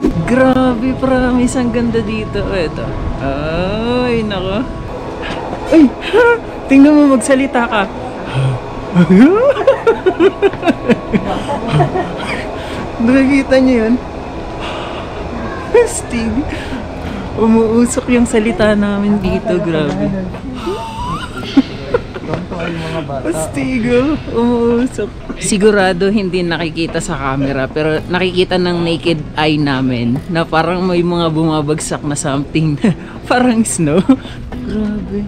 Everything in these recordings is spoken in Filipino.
Grabe, promise. Ang ganda dito. Ito. Ay, nako. Ay, tingnan mo, magsalita ka. Nakikita niyo yun? Stig. Umuusok yung salita namin dito. Grabe. Pastigo, umuusok. Sigurado hindi nakikita sa camera, pero nakikita ng naked eye namin na parang may mga bumabagsak na something. Parang snow. Grabe.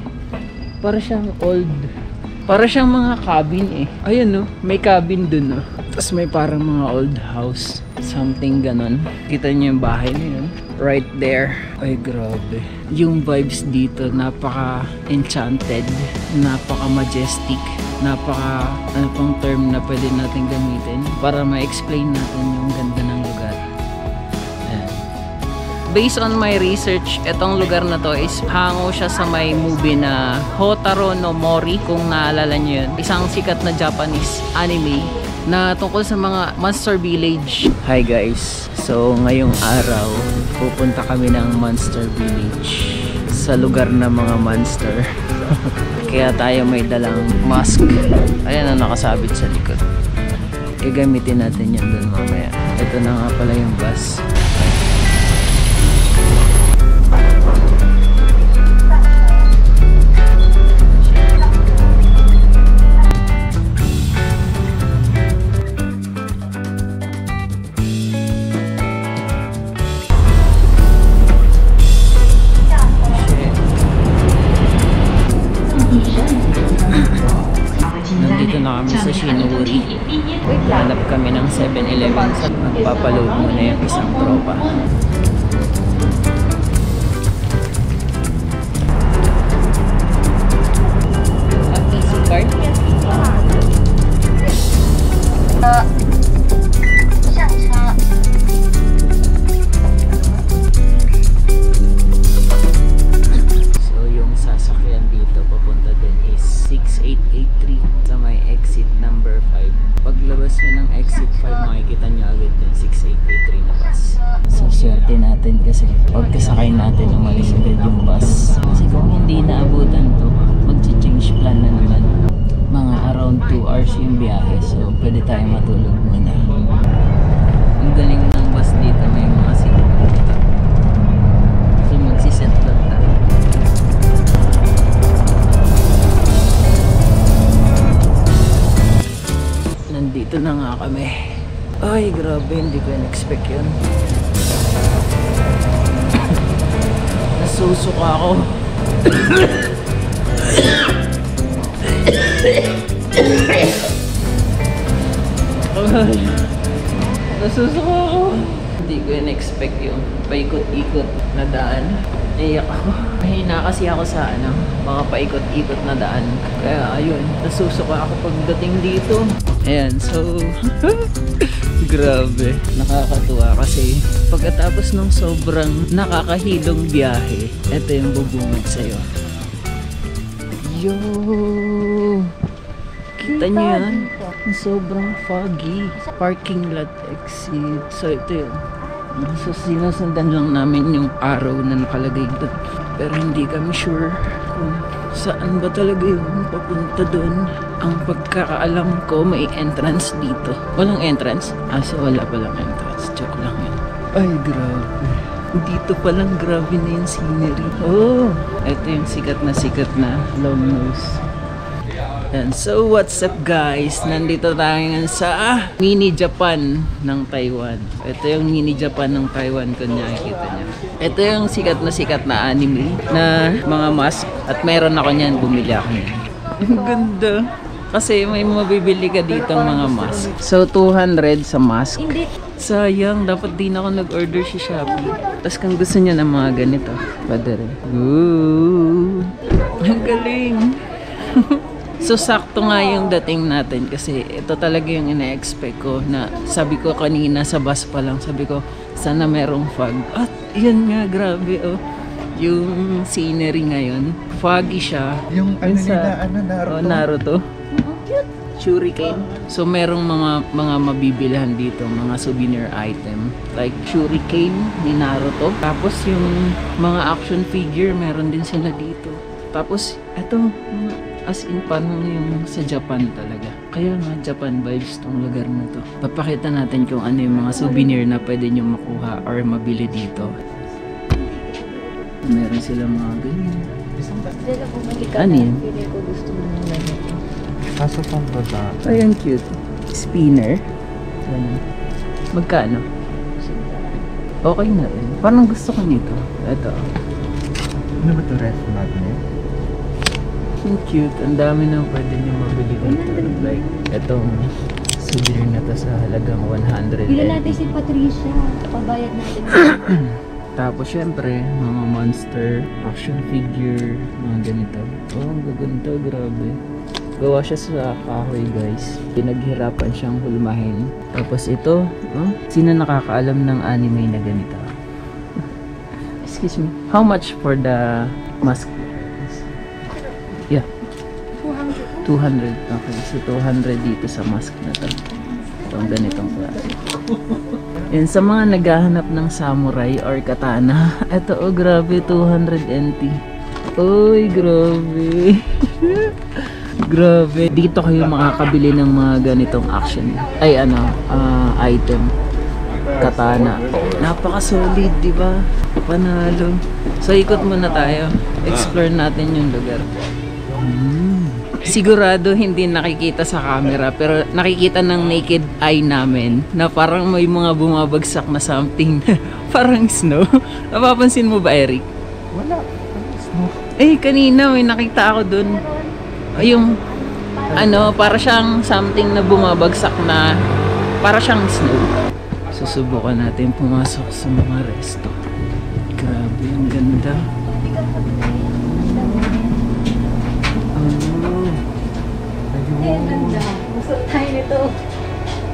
Para siyang old. Para siyang mga cabin eh. Ayun no, may cabin dun no. Tapos may parang mga old house. Something ganon. Kita niyo yung bahay na yun. Right there. Ay grabe. Yung vibes dito napaka-enchanted. Napaka-majestic. Ano pang term na pwede natin gamitin para ma-explain natin yung ganda ng lugar. Ayan. Based on my research, itong lugar na to is hango siya sa may movie na Hotaru no Mori, kung naalala nyo yun. Isang sikat na Japanese anime na tungkol sa mga Monster Village. Hi guys! So ngayong araw, pupunta kami ng Monster Village sa lugar ng mga monster. Kaya tayo may dalang mask. Ayan ang nakasabit sa likod. Gagamitin natin yan doon mamaya. Ito na nga pala yung bus. Nandito na kami sa Shinuri. Hanap kami ng 7-Eleven. Magpapaload muna yung isang tropa. Easy card? So yung sasakyan dito papunta din is 6883 sa may exit number 5. Paglabas nyo ng exit 5, makikita nyo agad yung 6883 na bus. So swerte natin kasi pagkasakay natin umalis agad yung bus. Kasi kung hindi naabutan to, mag-change plan na naman. Mga around 2 hours yung biyahe, so pwede tayo matulog muna. Ang galing ng bus dito, may mga seat dito. So magsiset lang tayo. Nandito na nga kami. Ay grabe, hindi ko in-expect yun. Nasusuka ako. Nasusuka ako. Hindi ko in-expect yung paikot-ikot na daan. Naiyak ako. Mahina kasi ako sa mga paikot-ikot na daan. Kaya ayun, nasusuka ako pagdating dito. Ayan, so grabe. Nakakatuwa kasi pagkatapos ng sobrang nakakahilong biyahe, ito yung bubungad sa'yo. Yo! Kita nyo yan? Sobrang foggy. Parking lot exit. So ito yun. So sinusundan lang namin yung arrow na nakalagay doon. Pero hindi kami sure kung saan ba talaga yung papunta doon. Ang pagkakaalam ko, may entrance dito. Walang entrance? So wala palang entrance. Joke lang yun. Ay, grabe. Dito palang grabe na yung scenery. Oh! Ito yung sikat na long nose. And so what's up guys? Nandito tayo ngayon sa mini Japan ng Taiwan. Ito yung mini Japan ng Taiwan kung nakikita nyo. Ito yung sikat na anime na mga mask. At meron ako niyan, bumili ako niyan. Ang ganda. Kasi may mabibili ka dito ng mga mask. So 200 sa mask. Sayang, dapat din ako nag-order si Shopee. Tapos kung gusto niyo ng mga ganito, pwede rin. Ooh! Ang galing! So sakto nga yung dating natin kasi ito talaga yung ina-expect ko na sabi ko kanina sa bus pa lang, sabi ko sana merong fog. At yan nga, grabe oh. Yung scenery ngayon, foggy siya. Yung ano nila, Naruto. Oh, Naruto. shuriken. So merong mga mabibilhan dito, mga souvenir item like shuriken ni Naruto. Tapos yung mga action figure meron din sila dito. Tapos eto, as in parang yung sa Japan talaga. Kaya nga Japan vibes tong lugar na to. Papakita natin kung ano yung mga souvenir na pwede nyo makuha or mabili dito. Meron sila mga ganyan. Ano yan? Kaso pang bata. Ay, ang cute. Spinner. Ganun. Magkano? Okay na rin. Parang gusto ko nito. Ito. Ano ba ito? Ref magnet? Ang cute. Ang dami na pwede nyo mabili dito. Like, itong souvenir na to sa halagang 100. Bila natin si Patricia. Pabayad natin. Tapos syempre, mga monster, action figure, mga ganito. Oh, ang gaganda, grabe. Gawa siya sa kahoy, guys. Pinaghirapan siyang hulmahin. Tapos ito, sino nakakaalam ng anime na ganito? Excuse me. How much for the mask? Yeah. 200. Okay, so 200 dito sa mask na to. Itong ganitong klase. Yan, sa mga naghahanap ng samurai or katana, eto oh, grabe, 200 NT. Uy, grabe. Grabe. Dito kayo makakabili ng mga ganitong action. Ay, item. Katana. Napaka-solid, di ba? Panalo. So, ikot muna tayo. Explore natin yung lugar. Sigurado hindi nakikita sa camera pero nakikita ng naked eye namin na parang may mga bumabagsak na something parang snow. Napapansin mo ba, Eric? Wala. Snow. Eh, kanina may nakita ako dun. Yung para siyang something na bumabagsak na para siyang snow. Susubukan natin pumasok sa mga resto. Grabe, ang ganda. Ang ganda. Gusto tayo nito.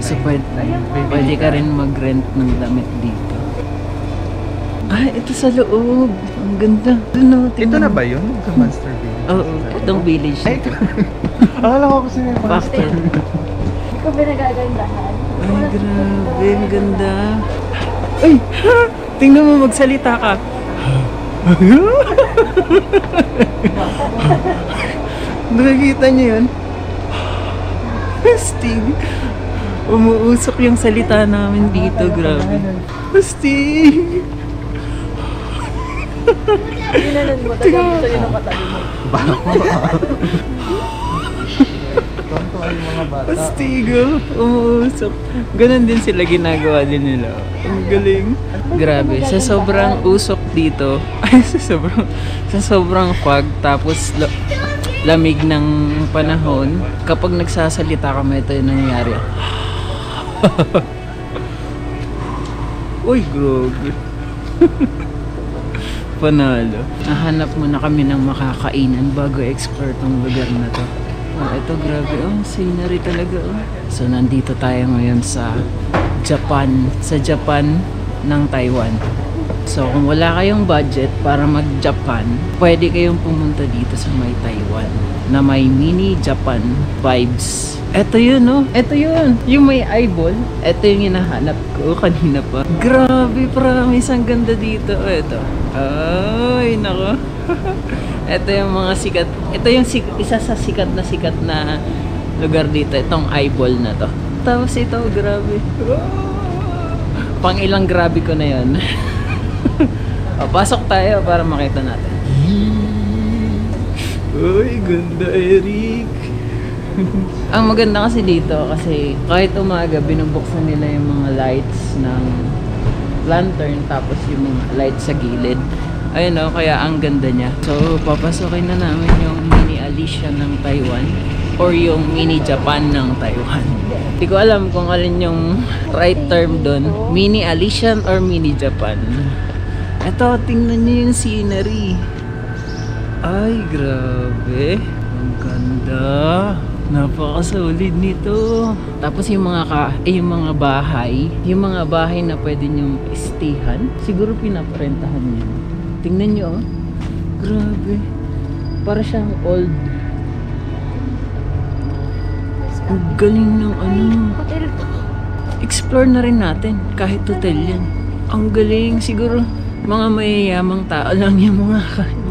So, pwede ka rin mag-rent ng damit dito. Ah, ito sa loob. Ang ganda. Ito na ba yun? Yung Monster Village? Oo, itong village Ay, nito. akala ko kasi may Factor. Hindi ko pinagagandahan. Ay, grabe. Ang ganda. Ay! Tingnan mo, magsalita ka. Nakikita niyo yun? Stig. Umuusok yung salita namin dito. Grabe. Stig. Ginanon mo. Tagang gusto yun ang katabi mo. Tonto ay mga bata. Pastigo, umuusok. Ganon din sila, ginagawa din nila. Ang galing. Grabe, sa sobrang usok dito, ay sa sobrang fog, tapos lamig ng panahon, kapag nagsasalita kami, ito yung nangyayari. Uy, grabe. Panalo. Nahanap muna kami ng makakainan bago explore tong lugar na to. Oh, ito grabe, scenery talaga. So nandito tayo ngayon sa Japan, ng Taiwan. So kung wala kayong budget para mag-Japan, pwede kayong pumunta dito sa may Taiwan na may mini Japan vibes. Ito yun, ito yun, yung may eyeball. Ito yung hinahanap ko kanina pa. Grabe, promise, ang ganda dito. Ito, ay nako. Ito yung mga sikat. Ito yung isa sa sikat na lugar dito. Itong eyeball na to. Tapos ito, grabe. Pang ilang grabe ko na yun. Pasok tayo para makita natin. Uy, ganda, Eric. Ang maganda kasi dito, kasi kahit umaga, binubuksan nila yung mga lights ng lantern, tapos yung mga lights sa gilid. Ayun kaya ang ganda niya. So, papasokin na namin yung mini Alicia ng Taiwan or yung mini Japan ng Taiwan. Hindi ko alam kung alin yung right term doon. Mini Alician or mini Japan. Ito, tingnan niyo yung scenery. Ay, grabe. Ang ganda. Napaka-solid nito. Tapos yung mga bahay na pwede nyong stayhan, siguro pinaparentahan niyo. Tingnan nyo, Grabe. Para siyang old Ang galing ng ano. Hotel. Explore na rin natin kahit hotel yan. Ang galing. Siguro mga mayayamang tao lang yung mga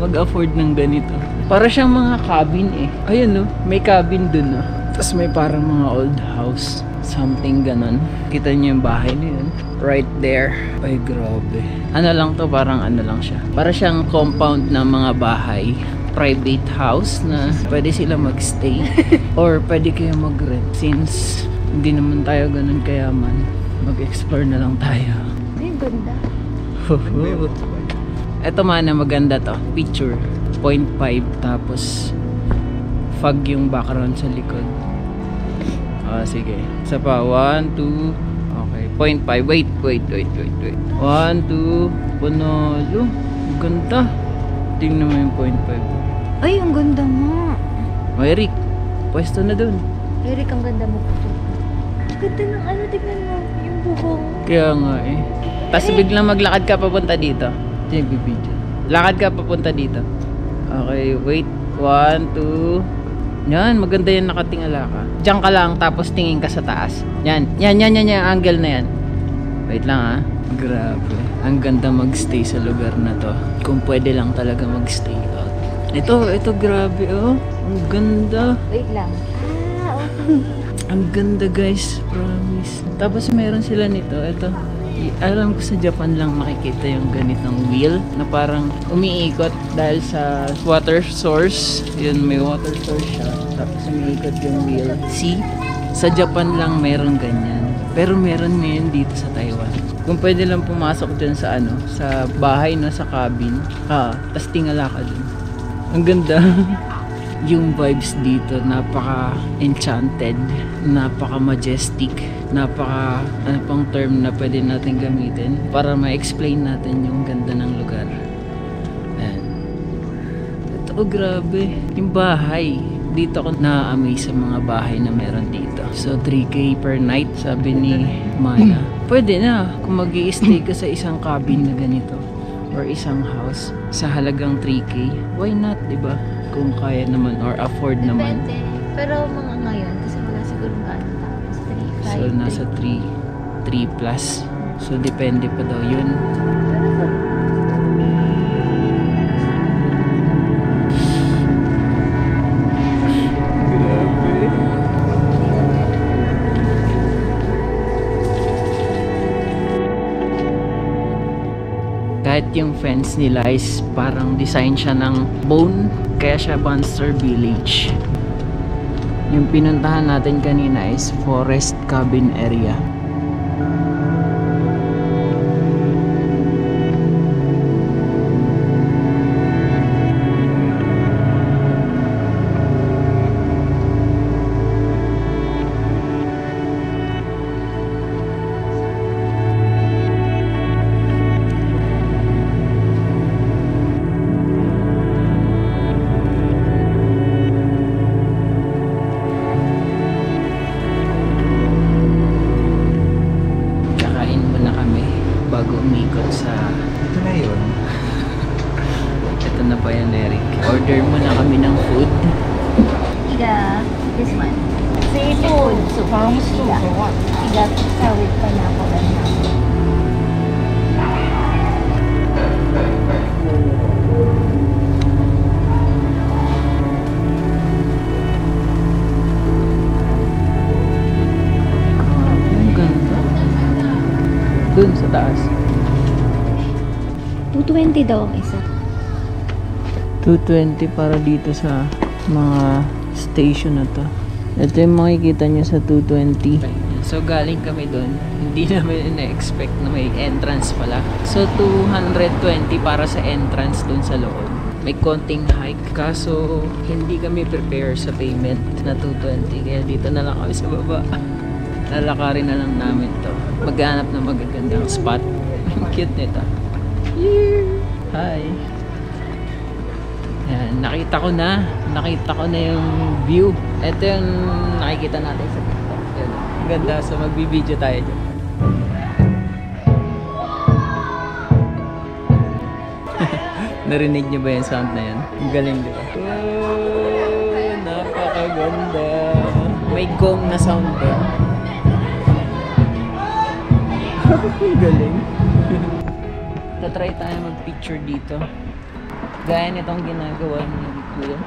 mag-afford ng ganito. Para siyang mga cabin eh. Ayun no, may cabin dun no. Tapos may parang mga old house. Something ganon. Kita niyo yung bahay na yun. Right there. Ay grabe. Ano lang to, parang ano lang siya. Para siyang compound ng mga bahay. Private house na pwede sila magstay. Or pwede kayo mag-rent. Since hindi naman tayo ganun kayaman, mag-explore na lang tayo. Ay, ganda. Ito man na maganda to. Picture. 0.5 tapos fog yung background sa likod. Sige. Isa pa. 1, 2. Okay. 0.5. Wait. 1, 2. Panalo. Ganda. Tingnan mo yung 0.5. Ay, ang ganda mo. O, Eric. Pwesto na dun. Eric, ang ganda mo. Ganda ng ano, tignan mo. Yung bubong. Kaya nga eh. Tapos biglang maglakad ka papunta dito. Video. Lakad ka papunta dito. Okay, wait. 1, 2. Yan, maganda yan nakatingala ka. Diyan ka lang, tapos tingin ka sa taas. Yan, angle na yan. Wait lang ah. Grabe. Ang ganda magstay sa lugar na to. Kung pwede lang talaga magstay out. Ito, grabe oh. Ang ganda. Wait lang. Okay. Ang ganda guys, promise. Tapos meron sila nito, ito. Alam ko sa Japan lang makikita yung ganitong wheel na parang umiikot dahil sa water source. Yun, may water source siya. Tapos umiikot yung wheel. See? Sa Japan lang meron ganyan. Pero meron ngayon dito sa Taiwan. Kung pwede lang pumasok dyan sa ano, sa bahay na sa cabin. Tapos tingala ka dun. Ang ganda. Yung vibes dito, napaka-enchanted, napaka-majestic, ano pang term na pwede natin gamitin para ma-explain natin yung ganda ng lugar. Ayan. Ito, grabe. Yung bahay. Dito ako na-amaze sa mga bahay na meron dito. So, 3K per night, sabi ni Maya. Pwede na kung mag-i-stay ka sa isang cabin na ganito or isang house sa halagang 3K. Why not, diba? Kung kaya naman or afford naman. Depende. Pero mga ngayon, kasi wala siguro gaano tao. 3, 5, So nasa 3 plus. So depende pa daw yun. Kahit yung fence nila is parang design siya ng bone, kaya siya Monster Village. Yung pinuntahan natin kanina is forest cabin area. Bago umikot sa... Ito na yun. Ito na pa yan, Eric. Order muna kami ng food. Iga, this one. Seafood. So, parang iga. Iga, sa with pineapple and ham. Ang ganda. Dun sa taas. 220 daw ang isa. 220 para dito sa mga station na to. Ito yung makikita nyo sa 220. So galing kami doon. Hindi namin na-expect na may entrance pala. So 220 para sa entrance doon sa loob. May konting hike. Kaso hindi kami prepare sa payment na 220. Kaya dito na lang kami sa baba. Lalakarin na lang namin to. Maghanap na magagandang spot. Cute nito. Hi. Yan, nakita ko na yung view. Ito yung nakikita natin sa TikTok. Yan, ang ganda. So magbibideo tayo dyan. Narinig niyo ba yung sound na yan? Ang galing, di ba? Oh, napakaganda. May gong na sound ba? Galing. Tatry tayo mag-picture dito. Gaya nitong ginagawa ni Kuya.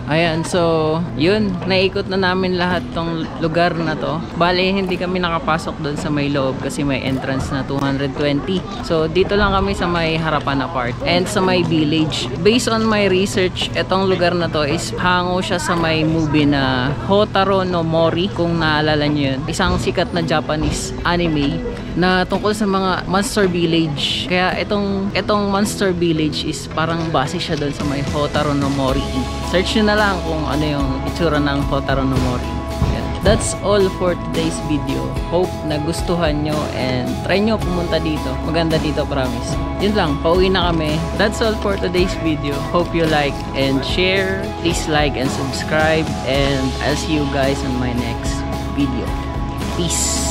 Ayan, so yun, naikot na namin lahat tong lugar na to. Bale, hindi kami nakapasok doon sa may loob kasi may entrance na 220. So dito lang kami sa may harapan na part and sa may village. Based on my research, etong lugar na to is hango siya sa may movie na Hotaro no Mori, kung naalala nyo yun. Isang sikat na Japanese anime na tungkol sa mga monster village. Kaya etong monster village is parang base siya doon sa may Hotaro no Mori. Search nyo na lang kung ano yung itsura ng Hotaro no Mori. Yeah. That's all for today's video. Hope nagustuhan nyo and try nyo pumunta dito. Maganda dito, promise. Yun lang, pauwi na kami. That's all for today's video. Hope you like and share. Please like and subscribe and I'll see you guys on my next video. Peace!